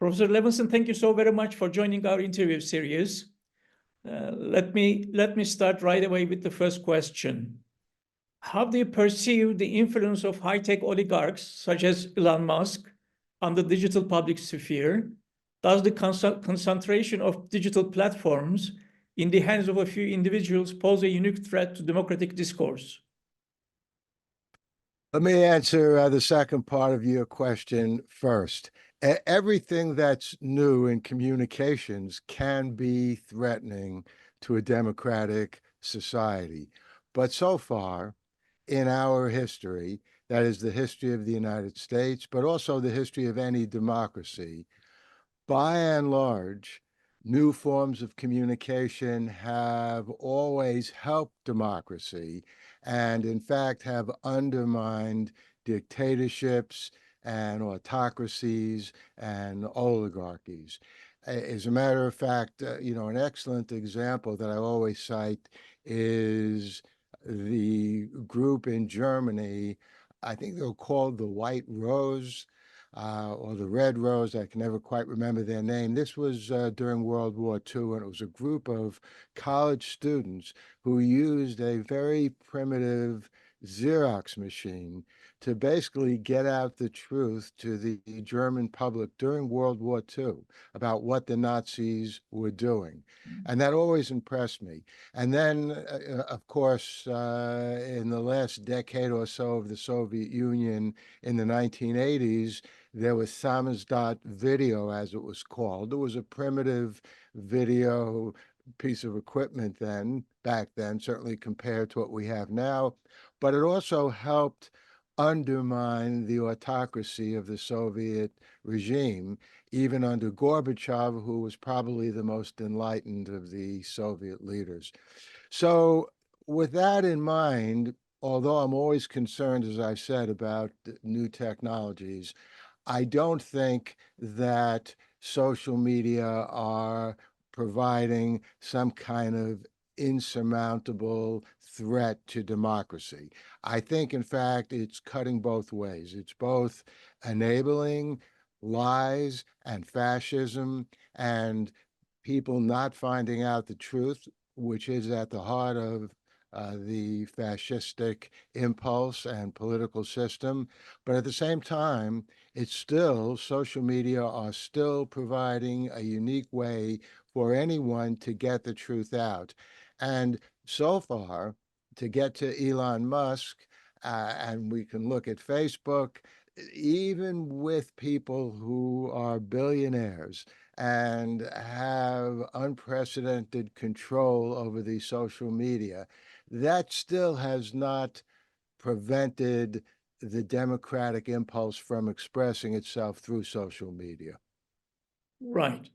Professor Levinson, thank you so very much for joining our interview series. Let me start right away with the first question. How do you perceive the influence of high-tech oligarchs such as Elon Musk on the digital public sphere? Does the concentration of digital platforms in the hands of a few individuals pose a unique threat to democratic discourse? Let me answer the second part of your question first. Everything that's new in communications can be threatening to a democratic society. But so far, in our history, that is the history of the United States, but also the history of any democracy, by and large, new forms of communication have always helped democracy and, in fact, have undermined dictatorships and autocracies and oligarchies. As a matter of fact, an excellent example that I always cite is the group in Germany. I think they were called the White Rose or the Red Rose. I can never quite remember their name. This was during World War II, and it was a group of college students who used a very primitive Xerox machine to basically get out the truth to the German public during World War II about what the Nazis were doing. And that always impressed me. And then, of course, in the last decade or so of the Soviet Union in the 1980s, there was Samizdat video, as it was called. It was a primitive video piece of equipment back then, certainly compared to what we have now. But it also helped undermine the autocracy of the Soviet regime, even under Gorbachev, who was probably the most enlightened of the Soviet leaders. So with that in mind, although I'm always concerned, as I said, about new technologies, I don't think that social media are providing some kind of insurmountable threat to democracy. I think, in fact, it's cutting both ways. It's both enabling lies and fascism and people not finding out the truth, which is at the heart of the fascistic impulse and political system. But at the same time, social media are still providing a unique way for anyone to get the truth out. And so far, to get to Elon Musk, and we can look at Facebook, even with people who are billionaires and have unprecedented control over the social media, that still has not prevented the democratic impulse from expressing itself through social media. Right.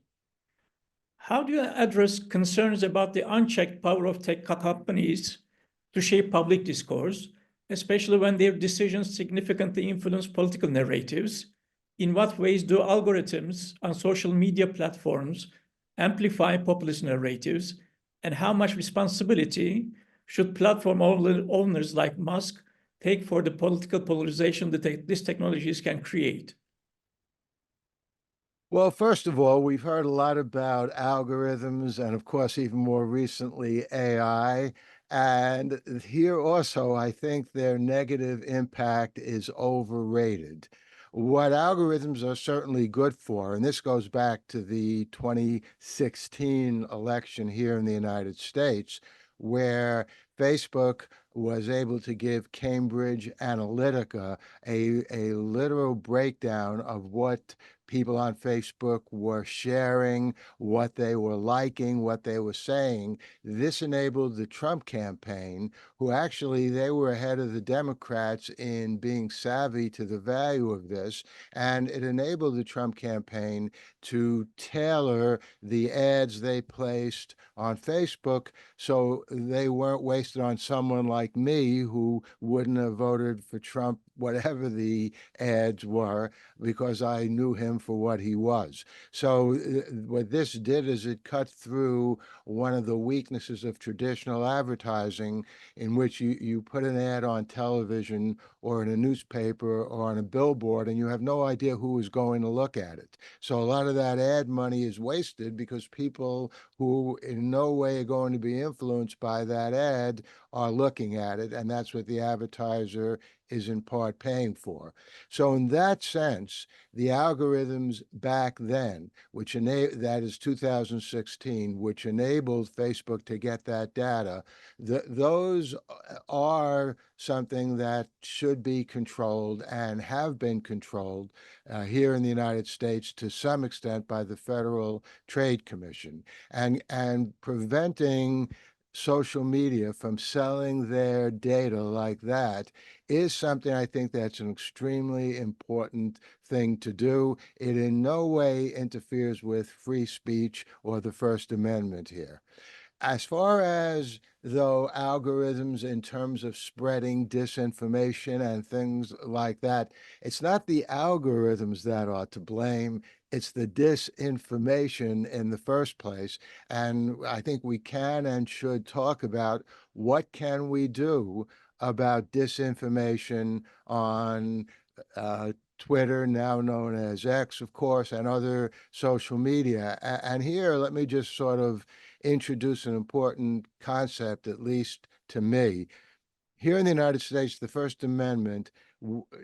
How do you address concerns about the unchecked power of tech companies to shape public discourse, especially when their decisions significantly influence political narratives? In what ways do algorithms on social media platforms amplify populist narratives, and how much responsibility should platform owners like Musk take for the political polarization that these technologies can create? Well, first of all, we've heard a lot about algorithms and, of course, even more recently, AI. And here also, I think their negative impact is overrated. What algorithms are certainly good for, and this goes back to the 2016 election here in the United States, where Facebook was able to give Cambridge Analytica a literal breakdown of what people on Facebook were sharing, what they were liking, what they were saying. This enabled the Trump campaign, who actually they were ahead of the Democrats in being savvy to the value of this, and it enabled the Trump campaign to tailor the ads they placed on Facebook so they weren't wasted on someone like me who wouldn't have voted for Trump, whatever the ads were, because I knew him for what he was. So what this did is it cut through one of the weaknesses of traditional advertising, in which you put an ad on television or in a newspaper or on a billboard, and you have no idea who is going to look at it. So a lot of that ad money is wasted because people who in no way are going to be influenced by that ad are looking at it, and that's what the advertiser is in part paying for. So in that sense, the algorithms back then, that is 2016, which enabled Facebook to get that data, those are something that should be controlled and have been controlled here in the United States to some extent by the Federal Trade Commission, and preventing social media from selling their data like that is something I think that's an extremely important thing to do. It in no way interferes with free speech or the First Amendment here. As far as, though, algorithms in terms of spreading disinformation and things like that, it's not the algorithms that are to blame. It's the disinformation in the first place. And I think we can and should talk about what can we do about disinformation on Twitter, now known as X, of course, and other social media. And here, let me just sort of introduce an important concept, at least to me. Here in the United States, the First Amendment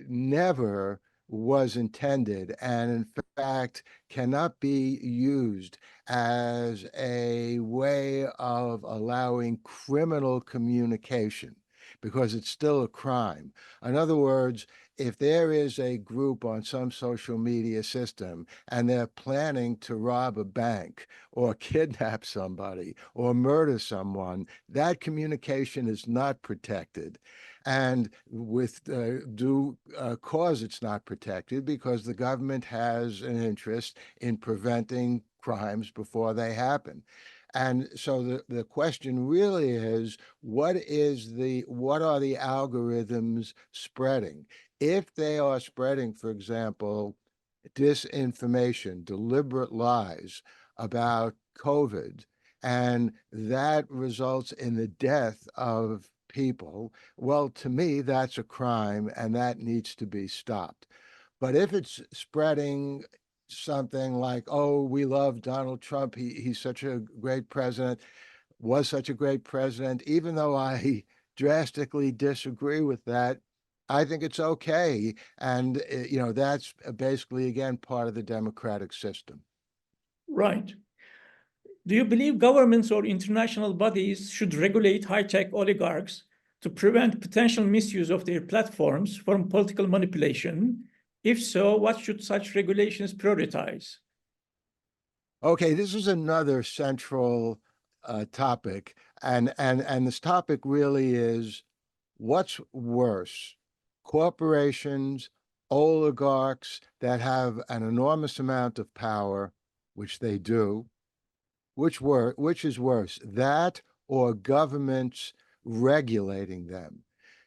never was intended, and in fact cannot be used as a way of allowing criminal communication, because it's still a crime. In other words, if there is a group on some social media system and they're planning to rob a bank or kidnap somebody or murder someone, that communication is not protected. And with due cause, it's not protected because the government has an interest in preventing crimes before they happen. And so the question really is, what are the algorithms spreading? If they are spreading, for example, disinformation, deliberate lies about COVID, and that results in the death of people, well, to me, that's a crime and that needs to be stopped. But if it's spreading something like, oh, we love Donald Trump, he's such a great president, was such a great president, even though I drastically disagree with that, I think it's okay. And, that's basically, again, part of the democratic system. Right. Do you believe governments or international bodies should regulate high-tech oligarchs to prevent potential misuse of their platforms from political manipulation? If so, what should such regulations prioritize? Okay, this is another central topic, and this topic really is, what's worse, corporations, oligarchs that have an enormous amount of power, which they do, which is worse, that or governments regulating them?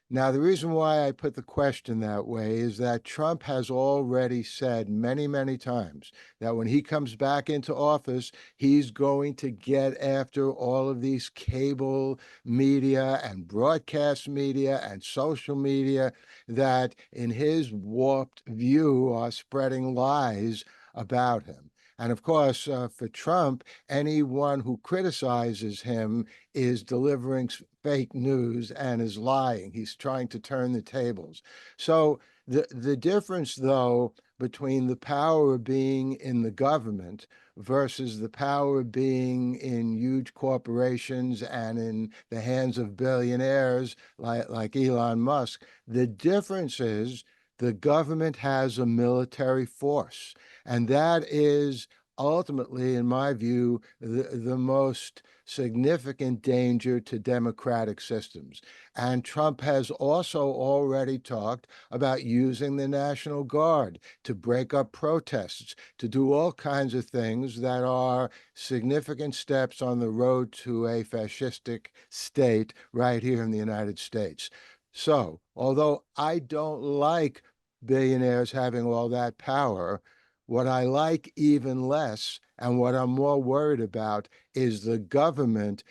Now, the reason why I put the question that way is that Trump has already said many, many times that when he comes back into office, he's going to get after all of these cable media and broadcast media and social media that, in his warped view, are spreading lies about him. And of course, for Trump, anyone who criticizes him is delivering fake news and is lying. He's trying to turn the tables. So the difference, though, between the power being in the government versus the power being in huge corporations and in the hands of billionaires like Elon Musk, the difference is the government has a military force. And that is ultimately, in my view, the most significant danger to democratic systems. And Trump has also already talked about using the National Guard to break up protests, to do all kinds of things that are significant steps on the road to a fascistic state right here in the United States. So, although I don't like billionaires having all that power, what I like even less and what I'm more worried about is the government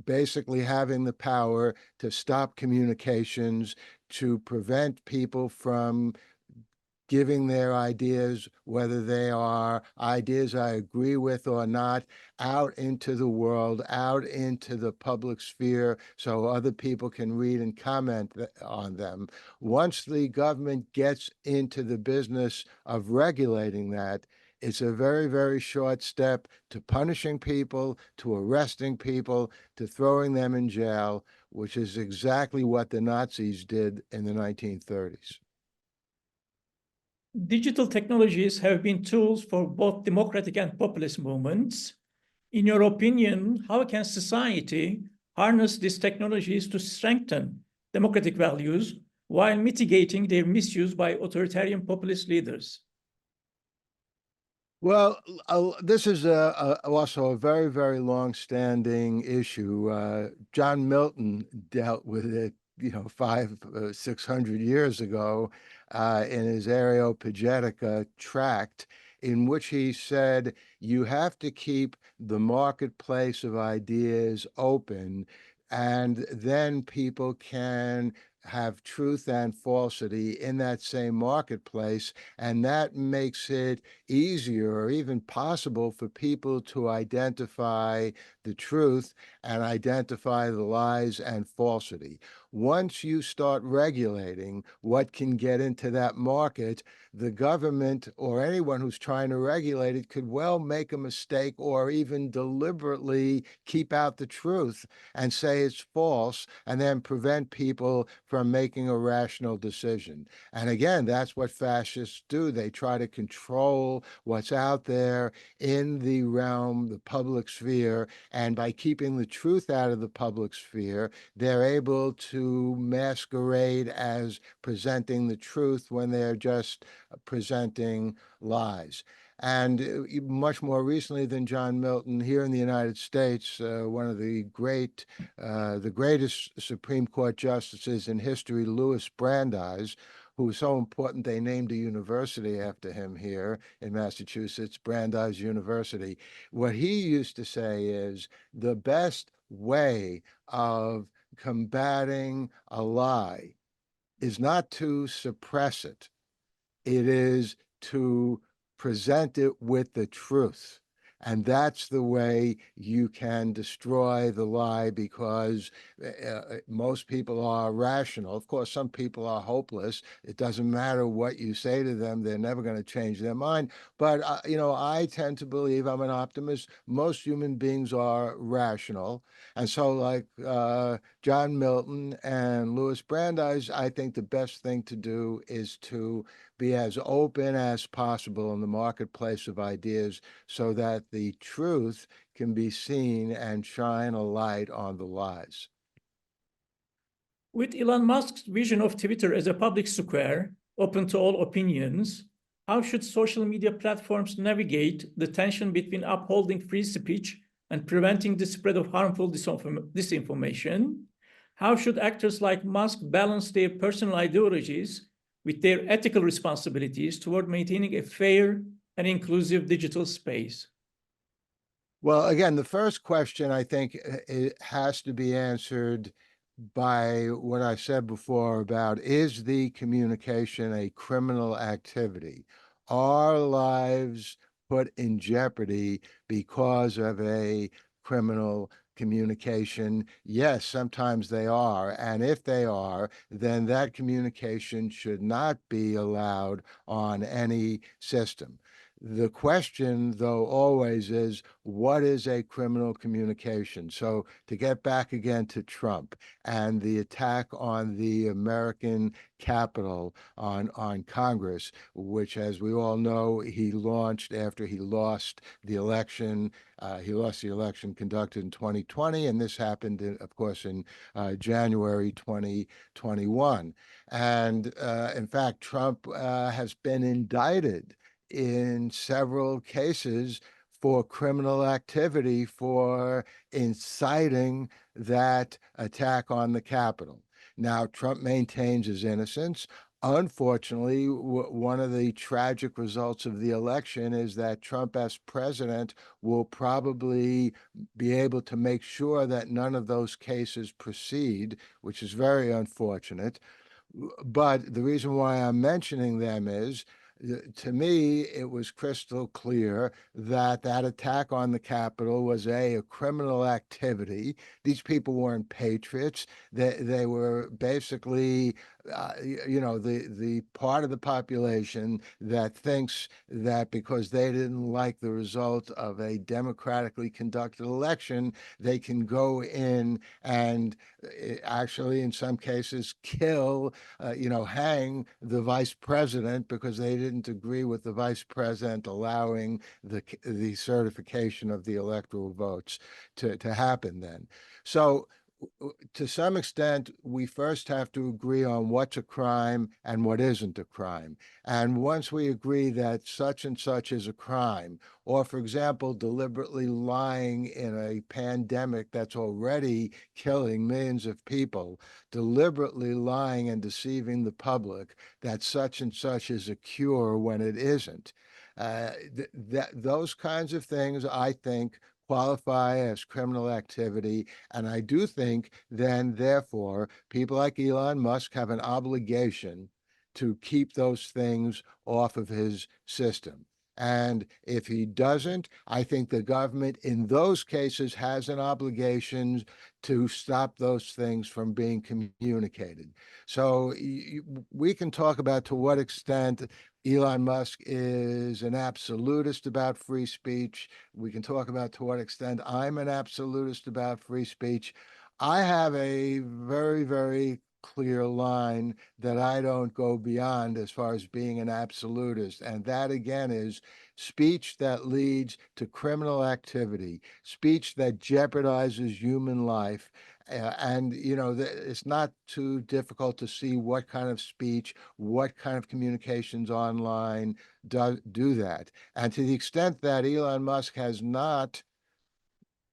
basically having the power to stop communications, to prevent people from giving their ideas, whether they are ideas I agree with or not, out into the world, out into the public sphere, so other people can read and comment on them. Once the government gets into the business of regulating that, it's a very, very short step to punishing people, to arresting people, to throwing them in jail, which is exactly what the Nazis did in the 1930s. Digital technologies have been tools for both democratic and populist movements. In your opinion, how can society harness these technologies to strengthen democratic values while mitigating their misuse by authoritarian populist leaders? Well, this is also a very, very long-standing issue. John Milton dealt with it, 600 years ago, in his Areopagitica tract, in which he said you have to keep the marketplace of ideas open, and then people can have truth and falsity in that same marketplace, and that makes it easier or even possible for people to identify the truth and identify the lies and falsity. Once you start regulating what can get into that market, the government or anyone who's trying to regulate it could well make a mistake or even deliberately keep out the truth and say it's false and then prevent people from making a rational decision. And again, that's what fascists do. They try to control what's out there in the realm, the public sphere, and by keeping the truth out of the public sphere, they're able to masquerade as presenting the truth when they're just presenting lies. And much more recently than John Milton, here in the United States, one of the greatest Supreme Court justices in history, Louis Brandeis, who was so important they named a university after him here in Massachusetts, Brandeis University. What he used to say is the best way of combating a lie is not to suppress it. It is to present it with the truth. And that's the way you can destroy the lie, because most people are rational. Of course, some people are hopeless. It doesn't matter what you say to them. They're never going to change their mind. But, I tend to believe, I'm an optimist, most human beings are rational. And so like John Milton and Louis Brandeis, I think the best thing to do is to be as open as possible in the marketplace of ideas so that the truth can be seen and shine a light on the lies. With Elon Musk's vision of Twitter as a public square, open to all opinions, how should social media platforms navigate the tension between upholding free speech and preventing the spread of harmful disinformation? How should actors like Musk balance their personal ideologies with their ethical responsibilities toward maintaining a fair and inclusive digital space? Well, again, the first question, I think, it has to be answered by what I said before about, is the communication a criminal activity? Are lives put in jeopardy because of a criminal communication? Yes, sometimes they are. And if they are, then that communication should not be allowed on any system. The question, though, always is, what is a criminal communication? So to get back again to Trump and the attack on the American Capitol, on Congress, which, as we all know, he launched after he lost the election. He lost the election conducted in 2020, and this happened, of course, in January 2021. And in fact, Trump has been indicted in several cases for criminal activity for inciting that attack on the Capitol. Now, Trump maintains his innocence. Unfortunately, one of the tragic results of the election is that Trump, as president, will probably be able to make sure that none of those cases proceed, which is very unfortunate. But the reason why I'm mentioning them is, to me, it was crystal clear that that attack on the Capitol was a criminal activity. These people weren't patriots. They were basically, the part of the population that thinks that because they didn't like the result of a democratically conducted election, they can go in and actually, in some cases, kill, hang the vice president because they didn't agree with the vice president allowing the certification of the electoral votes to happen then. So to some extent, we first have to agree on what's a crime and what isn't a crime. And once we agree that such and such is a crime, or for example, deliberately lying in a pandemic that's already killing millions of people, deliberately lying and deceiving the public that such and such is a cure when it isn't. Those kinds of things, I think, qualify as criminal activity. And I do think then, therefore, people like Elon Musk have an obligation to keep those things off of his system. And if he doesn't, I think the government in those cases has an obligation to stop those things from being communicated. So we can talk about to what extent Elon Musk is an absolutist about free speech. We can talk about to what extent I'm an absolutist about free speech. I have a very, very clear line that I don't go beyond as far as being an absolutist. And that again is speech that leads to criminal activity, speech that jeopardizes human life. It's not too difficult to see what kind of speech, what kind of communications online do that. And to the extent that Elon Musk has not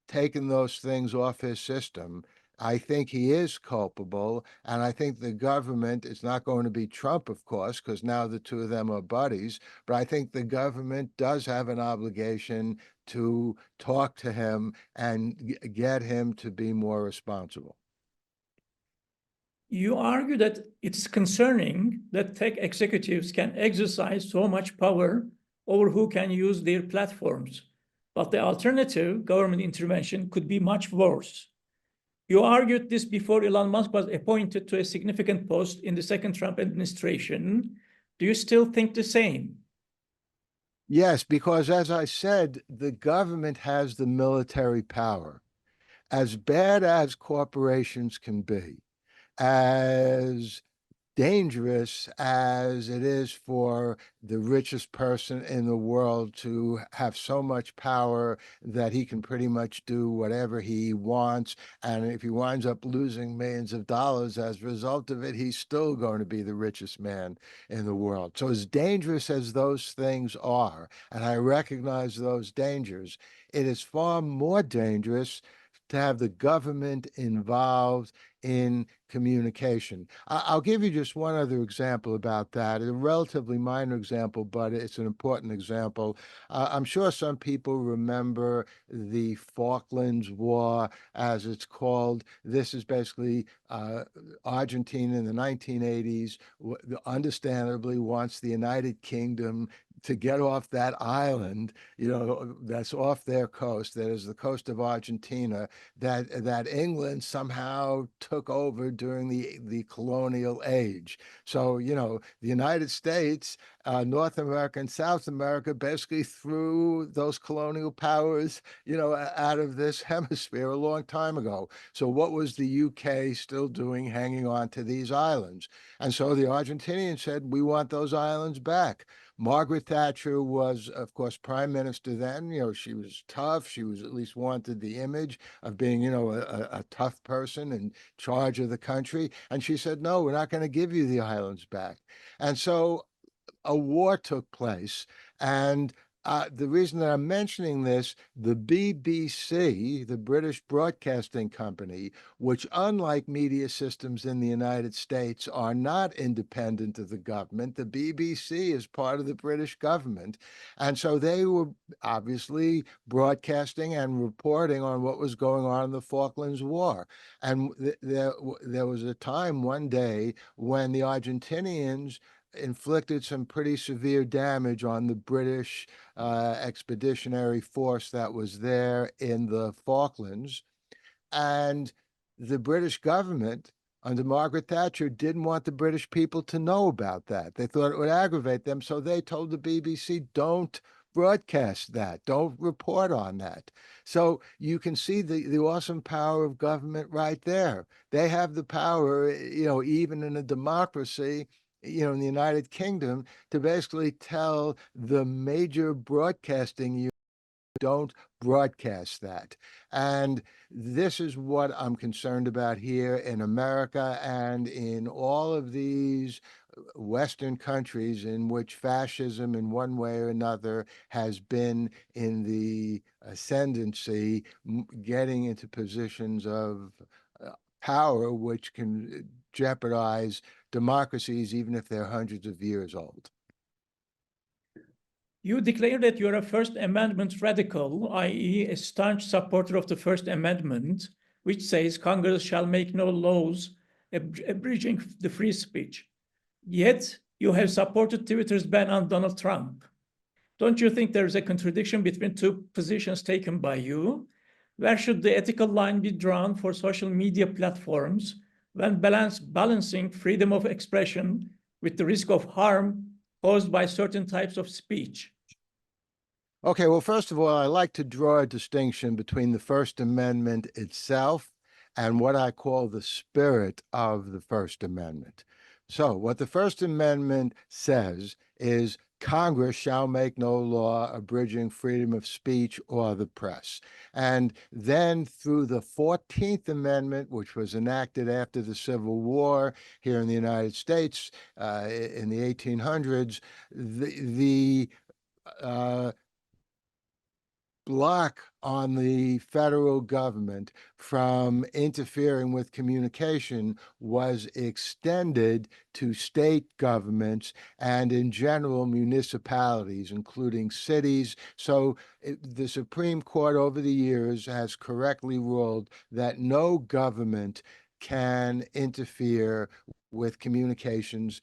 taken those things off his system, I think he is culpable. And I think the government, it's not going to be Trump, of course, because now the two of them are buddies, but I think the government does have an obligation to talk to him and get him to be more responsible. You argue that it's concerning that tech executives can exercise so much power over who can use their platforms, but the alternative, government intervention, could be much worse. You argued this before Elon Musk was appointed to a significant post in the second Trump administration. Do you still think the same? Yes, because as I said, the government has the military power. As bad as corporations can be, as dangerous as it is for the richest person in the world to have so much power that he can pretty much do whatever he wants. And if he winds up losing millions of dollars as a result of it, he's still going to be the richest man in the world. So, as dangerous as those things are, and I recognize those dangers, it is far more dangerous to have the government involved in communication. I'll give you just one other example about that. A relatively minor example, but it's an important example. I'm sure some people remember the Falklands War, as it's called. This is basically Argentina in the 1980s, understandably wants the United Kingdom to get off that island, that's off their coast, that is the coast of Argentina, that England somehow took over during the colonial age. So, the United States, North America and South America basically threw those colonial powers, out of this hemisphere a long time ago. So what was the UK still doing hanging on to these islands? And so the Argentinians said, we want those islands back. Margaret Thatcher was, of course, prime minister then. She was tough. She was at least wanted the image of being, a tough person in charge of the country. And she said, no, we're not going to give you the islands back. And so a war took place. And The reason that I'm mentioning this, the BBC, the British Broadcasting Company, which, unlike media systems in the United States, are not independent of the government, the BBC is part of the British government. And so they were obviously broadcasting and reporting on what was going on in the Falklands War. And there was a time one day when the Argentinians inflicted some pretty severe damage on the British expeditionary force that was there in the Falklands. And the British government under Margaret Thatcher didn't want the British people to know about that. They thought it would aggravate them. So they told the BBC, don't broadcast that, don't report on that. So you can see the awesome power of government right there. They have the power, even in a democracy, in the United Kingdom, to basically tell the major broadcasting don't broadcast that. And this is what I'm concerned about here in America and in all of these Western countries in which fascism, in one way or another, has been in the ascendancy, getting into positions of power which can jeopardize democracies, even if they're hundreds of years old. You declare that you're a First Amendment radical, i.e., a staunch supporter of the First Amendment, which says Congress shall make no laws abridging the free speech. Yet, you have supported Twitter's ban on Donald Trump. Don't you think there is a contradiction between two positions taken by you? Where should the ethical line be drawn for social media platforms when balancing freedom of expression with the risk of harm caused by certain types of speech? Okay, well, first of all, I like to draw a distinction between the First Amendment itself and what I call the spirit of the First Amendment. So, what the First Amendment says is Congress shall make no law abridging freedom of speech or the press. And then through the 14th Amendment, which was enacted after the Civil War here in the United States in the 1800s, the block on the federal government from interfering with communication was extended to state governments and, in general, municipalities, including cities. So the Supreme Court over the years has correctly ruled that no government can interfere with communications,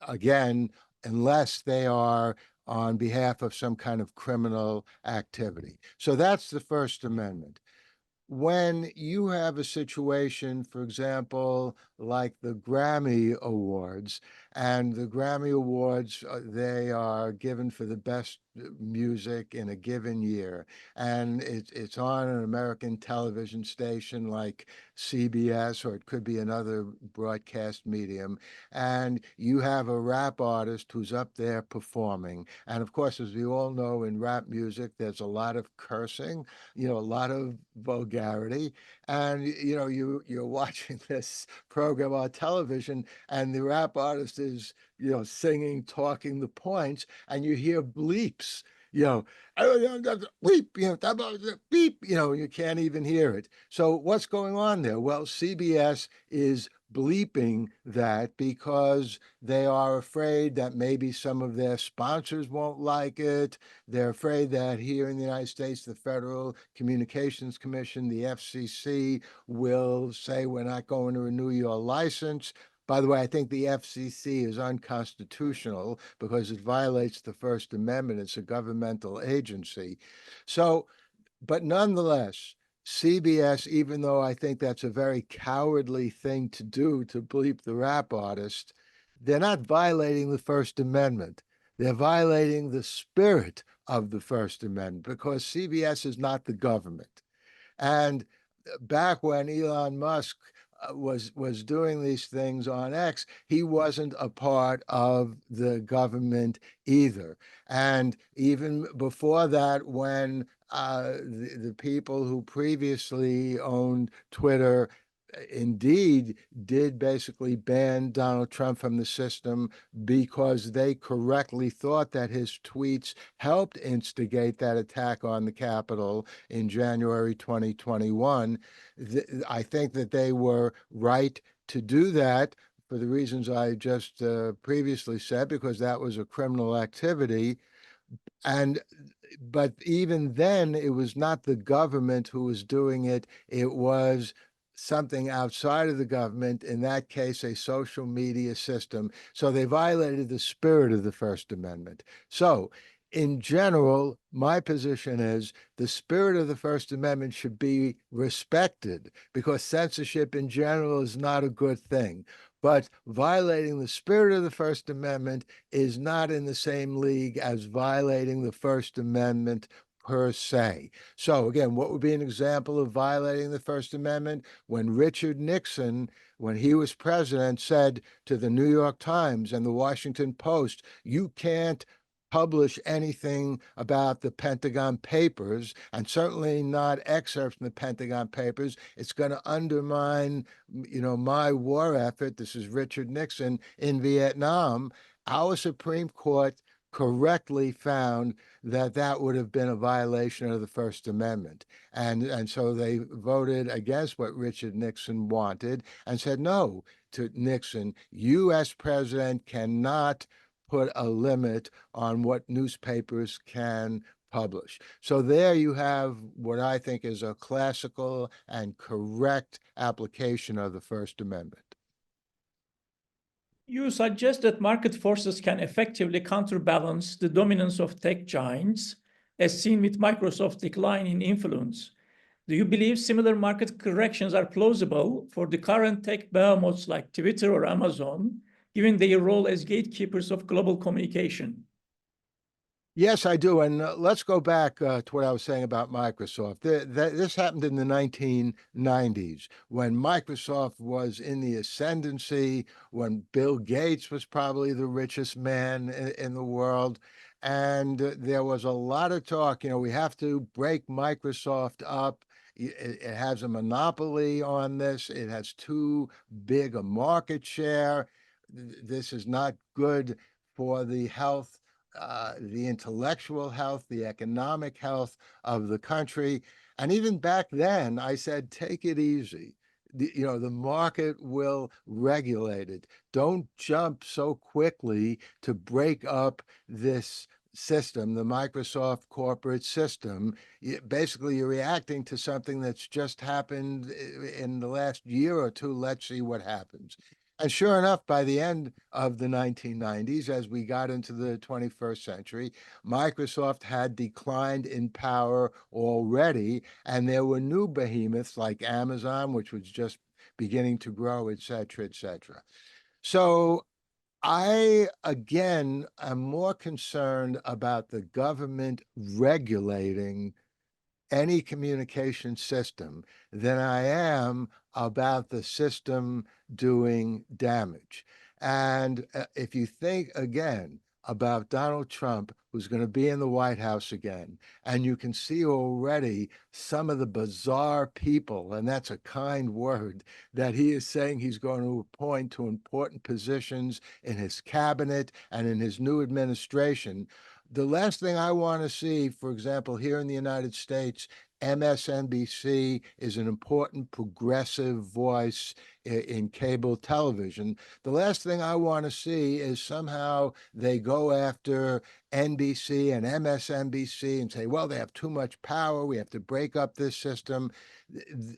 again, unless they are on behalf of some kind of criminal activity. So that's the First Amendment. When you have a situation, for example, like the Grammy Awards, and the Grammy Awards, they are given for the best music in a given year, and it's on an American television station like CBS, or it could be another broadcast medium, and you have a rap artist who's up there performing. And of course, as we all know, in rap music, there's a lot of cursing, a lot of vulgarity. And you're watching this program on television, and the rap artist is singing, talking the points, and you hear bleeps, bleep, beep, you can't even hear it. So what's going on there? Well, CBS is bleeping that because they are afraid that maybe some of their sponsors won't like it. They're afraid that here in the United States, the Federal Communications Commission, the FCC, will say we're not going to renew your license. By the way, I think the FCC is unconstitutional because it violates the First Amendment. It's a governmental agency. So, but nonetheless, CBS, even though I think that's a very cowardly thing to do, to bleep the rap artist, they're not violating the First Amendment. They're violating the spirit of the First Amendment because CBS is not the government. And back when Elon Musk was doing these things on X, he wasn't a part of the government either. And even before that, when the people who previously owned Twitter indeed did basically ban Donald Trump from the system because they correctly thought that his tweets helped instigate that attack on the Capitol in January 2021. I think that they were right to do that for the reasons I just previously said, because that was a criminal activity. And but even then, it was not the government who was doing it. It was something outside of the government, in that case, a social media system. So they violated the spirit of the First Amendment. So in general, my position is the spirit of the First Amendment should be respected, because censorship in general is not a good thing. But violating the spirit of the First Amendment is not in the same league as violating the First Amendment per se. So again, what would be an example of violating the First Amendment? When Richard Nixon, when he was president, said to the New York Times and the Washington Post, you can't publish anything about the Pentagon Papers, and certainly not excerpts from the Pentagon Papers. It's going to undermine, my war effort. This is Richard Nixon in Vietnam. Our Supreme Court correctly found that that would have been a violation of the First Amendment. And so they voted against what Richard Nixon wanted and said no to Nixon. You as president cannot put a limit on what newspapers can publish. So there you have what I think is a classical and correct application of the First Amendment. You suggest that market forces can effectively counterbalance the dominance of tech giants, as seen with Microsoft's decline in influence. Do you believe similar market corrections are plausible for the current tech behemoths like Twitter or Amazon, given their role as gatekeepers of global communication? Yes, I do. And let's go back to what I was saying about Microsoft. This happened in the 1990s when Microsoft was in the ascendancy, when Bill Gates was probably the richest man in the world. And there was a lot of talk, we have to break Microsoft up. It has a monopoly on this. It has too big a market share. This is not good for the health, the intellectual health, the economic health of the country. And even back then, I said, take it easy. The market will regulate it. Don't jump so quickly to break up this system, the Microsoft corporate system. Basically, you're reacting to something that's just happened in the last year or two. Let's see what happens. And sure enough, by the end of the 1990s, as we got into the 21st century, Microsoft had declined in power already, and there were new behemoths like Amazon, which was just beginning to grow, et cetera, et cetera. So I, again, am more concerned about the government regulating any communication system than I am about the system doing damage. And if you think again about Donald Trump, who's going to be in the White House again, and you can see already some of the bizarre people, and that's a kind word, that he is saying he's going to appoint to important positions in his cabinet and in his new administration. The last thing I want to see, for example, here in the United States, MSNBC is an important progressive voice in cable television. The last thing I want to see is somehow they go after NBC and MSNBC and say, well, they have too much power. We have to break up this system.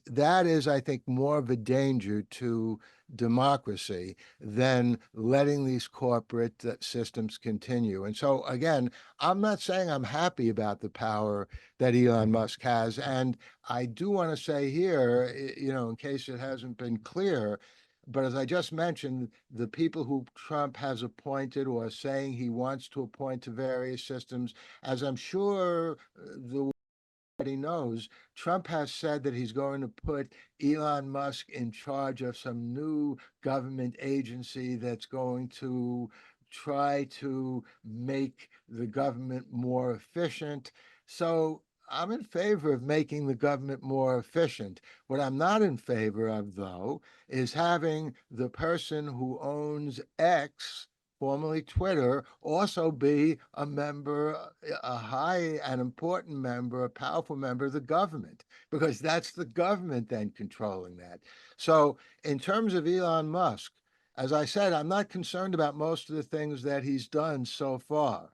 That is, I think, more of a danger to democracy than letting these corporate systems continue. And so, again, I'm not saying I'm happy about the power that Elon Musk has. And I do want to say here, in case it hasn't been clear, but as I just mentioned, the people who Trump has appointed or saying he wants to appoint to various systems, as I'm sure the he knows, Trump has said that he's going to put Elon Musk in charge of some new government agency that's going to try to make the government more efficient. So I'm in favor of making the government more efficient. What I'm not in favor of, though, is having the person who owns X, formerly Twitter, also be a member, a high and important member, a powerful member of the government, because that's the government then controlling that. So, in terms of Elon Musk, as I said, I'm not concerned about most of the things that he's done so far.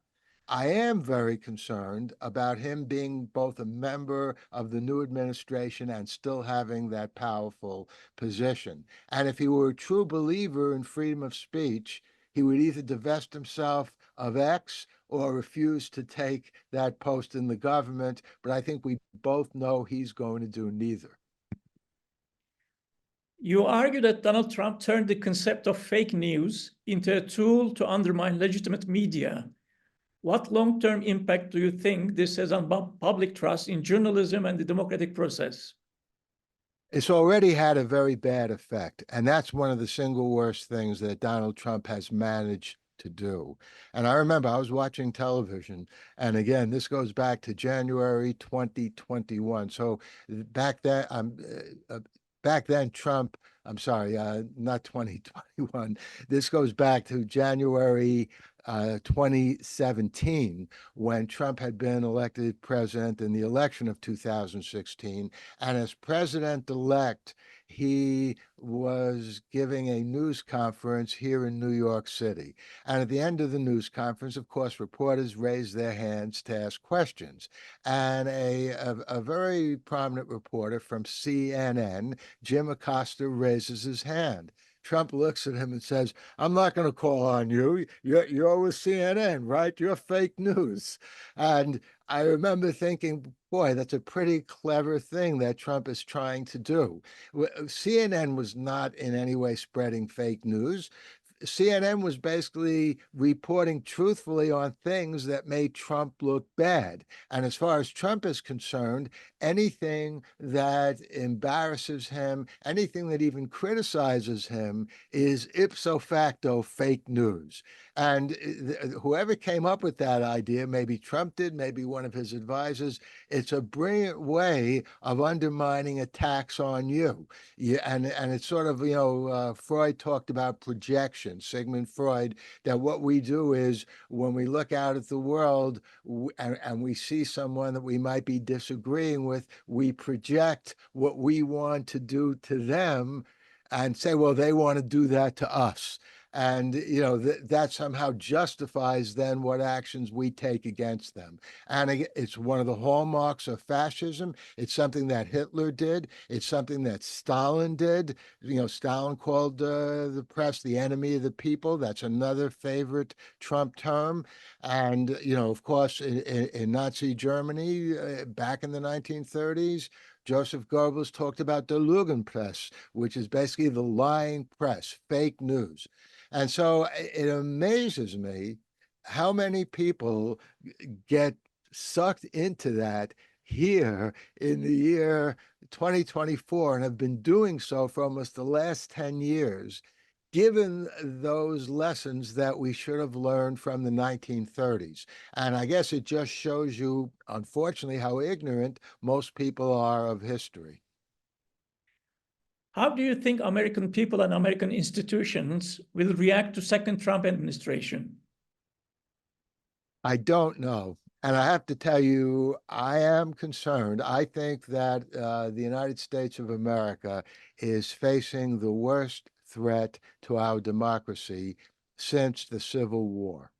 I am very concerned about him being both a member of the new administration and still having that powerful position. And if he were a true believer in freedom of speech, he would either divest himself of X or refuse to take that post in the government. But I think we both know he's going to do neither. You argue that Donald Trump turned the concept of fake news into a tool to undermine legitimate media. What long-term impact do you think this has on public trust in journalism and the democratic process? It's already had a very bad effect. And that's one of the single worst things that Donald Trump has managed to do. And I remember I was watching television, and again, this goes back to January 2021. So back then, back then, Trump, I'm sorry, not 2021. This goes back to January 2017, when Trump had been elected president in the election of 2016. And as president elect, he was giving a news conference here in New York City. And at the end of the news conference, of course, reporters raised their hands to ask questions. And a very prominent reporter from CNN, Jim Acosta, raises his hand. Trump looks at him and says, I'm not going to call on you. You're with CNN, right? You're fake news. And I remember thinking, boy, that's a pretty clever thing that Trump is trying to do. CNN was not in any way spreading fake news. CNN was basically reporting truthfully on things that made Trump look bad. And as far as Trump is concerned, anything that embarrasses him, anything that even criticizes him, is ipso facto fake news. And whoever came up with that idea, maybe Trump did, maybe one of his advisors, it's a brilliant way of undermining attacks on you. Yeah, and it's sort of, Freud talked about projection, Sigmund Freud, that what we do is when we look out at the world and we see someone that we might be disagreeing with, we project what we want to do to them and say, well, they want to do that to us. And, that somehow justifies then what actions we take against them. And it's one of the hallmarks of fascism. It's something that Hitler did. It's something that Stalin did. Stalin called the press the enemy of the people. That's another favorite Trump term. And, of course, in Nazi Germany, back in the 1930s, Joseph Goebbels talked about the Lügenpresse, which is basically the lying press, fake news. And so it amazes me how many people get sucked into that here in the year 2024 and have been doing so for almost the last 10 years, given those lessons that we should have learned from the 1930s. And I guess it just shows you, unfortunately, how ignorant most people are of history. How do you think American people and American institutions will react to second Trump administration? I don't know. And I have to tell you, I am concerned. I think that the United States of America is facing the worst threat to our democracy since the Civil War.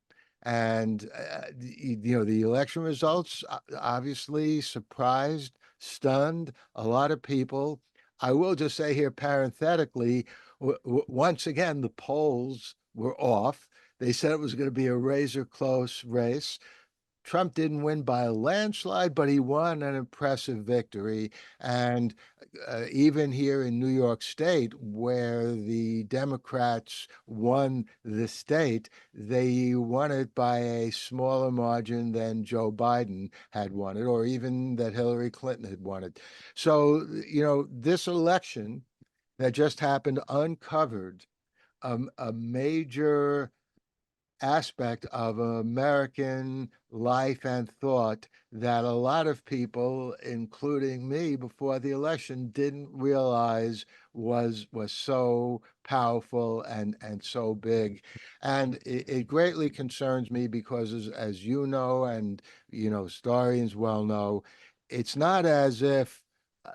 And, the election results obviously surprised, stunned a lot of people. I will just say here parenthetically, once again, the polls were off. They said it was going to be a razor close race. Trump didn't win by a landslide, but he won an impressive victory. And even here in New York State, where the Democrats won the state, they won it by a smaller margin than Joe Biden had won it, or even that Hillary Clinton had won it. So, this election that just happened uncovered a major aspect of American life and thought that a lot of people, including me before the election, didn't realize was so powerful and so big. And it greatly concerns me because as you know, and historians well know, it's not as if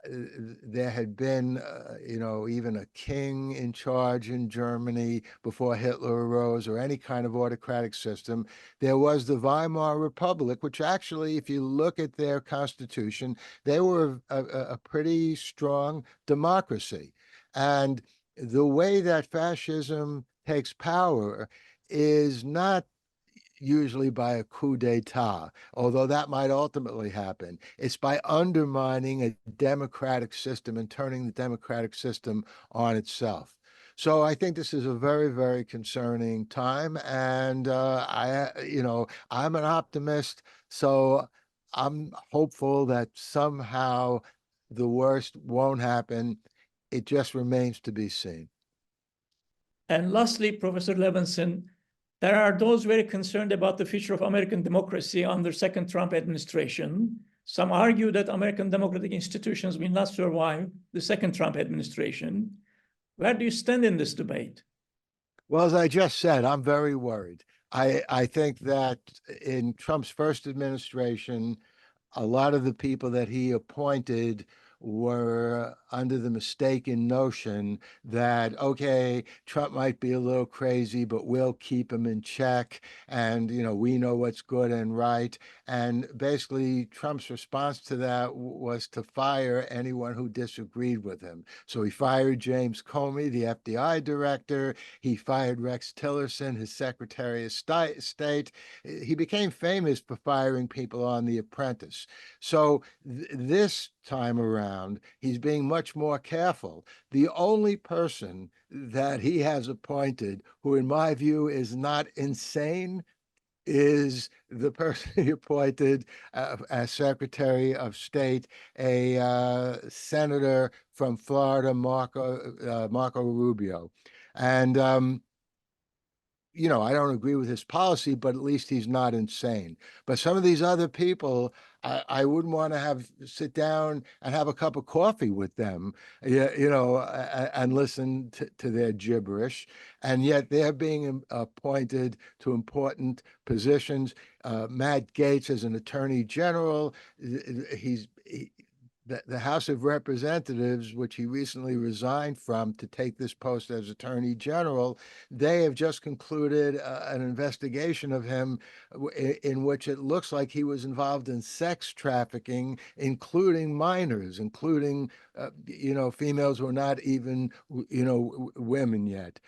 there had been, even a king in charge in Germany before Hitler arose, or any kind of autocratic system. There was the Weimar Republic, which actually, if you look at their constitution, they were a pretty strong democracy. And the way that fascism takes power is not usually by a coup d'etat, although that might ultimately happen. It's by undermining a democratic system and turning the democratic system on itself. So I think this is a very, very concerning time, and I'm an optimist, so I'm hopeful that somehow the worst won't happen. It just remains to be seen. And lastly, Professor Levinson, there are those very concerned about the future of American democracy under second Trump administration. Some argue that American democratic institutions will not survive the second Trump administration. Where do you stand in this debate? Well, as I just said, I'm very worried. I think that in Trump's first administration, a lot of the people that he appointed were under the mistaken notion that, okay, Trump might be a little crazy, but we'll keep him in check. And, we know what's good and right. And basically, Trump's response to that was to fire anyone who disagreed with him. So he fired James Comey, the FBI director. He fired Rex Tillerson, his Secretary of State. He became famous for firing people on The Apprentice. So this time around, he's being much more careful. The only person that he has appointed who, in my view, is not insane is the person he appointed as Secretary of State, a senator from Florida, Marco Rubio. And I don't agree with his policy, but at least he's not insane. But some of these other people, I wouldn't want to sit down and have a cup of coffee with them, and listen to their gibberish. And yet they're being appointed to important positions. Matt Gaetz is an attorney general. The House of Representatives, which he recently resigned from to take this post as Attorney General, they have just concluded an investigation of him in which it looks like he was involved in sex trafficking, including minors, including, females who are not even, women yet.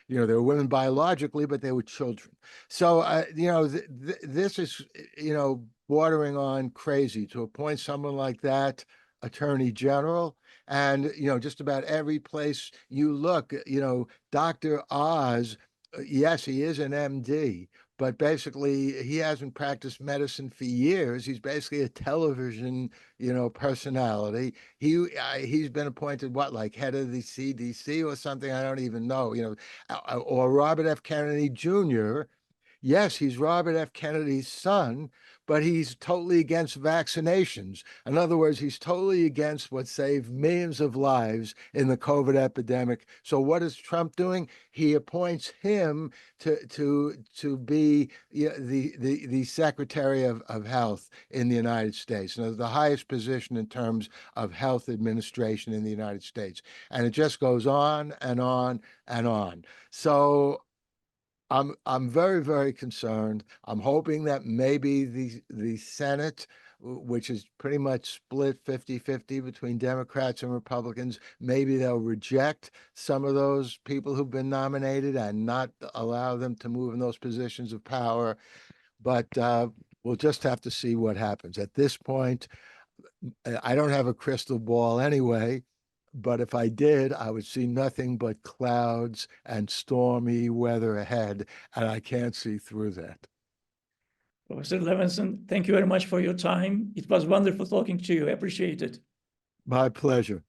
They were women biologically, but they were children. So, this is, bordering on crazy to appoint someone like that attorney general. And, just about every place you look, Dr. Oz, yes, he is an MD, but basically he hasn't practiced medicine for years. He's basically a television, personality. He's been appointed like head of the CDC or something. I don't even know, or Robert F. Kennedy Jr. Yes, he's Robert F. Kennedy's son, but he's totally against vaccinations. In other words, he's totally against what saved millions of lives in the COVID epidemic. So what is Trump doing? He appoints him to be the Secretary of Health in the United States, the highest position in terms of health administration in the United States. And it just goes on and on and on. So I'm very, very concerned. I'm hoping that maybe the Senate, which is pretty much split 50-50 between Democrats and Republicans, maybe they'll reject some of those people who've been nominated and not allow them to move in those positions of power. But we'll just have to see what happens. At this point, I don't have a crystal ball anyway. But if I did, I would see nothing but clouds and stormy weather ahead, and I can't see through that. Professor Levinson, thank you very much for your time. It was wonderful talking to you. I appreciate it. My pleasure.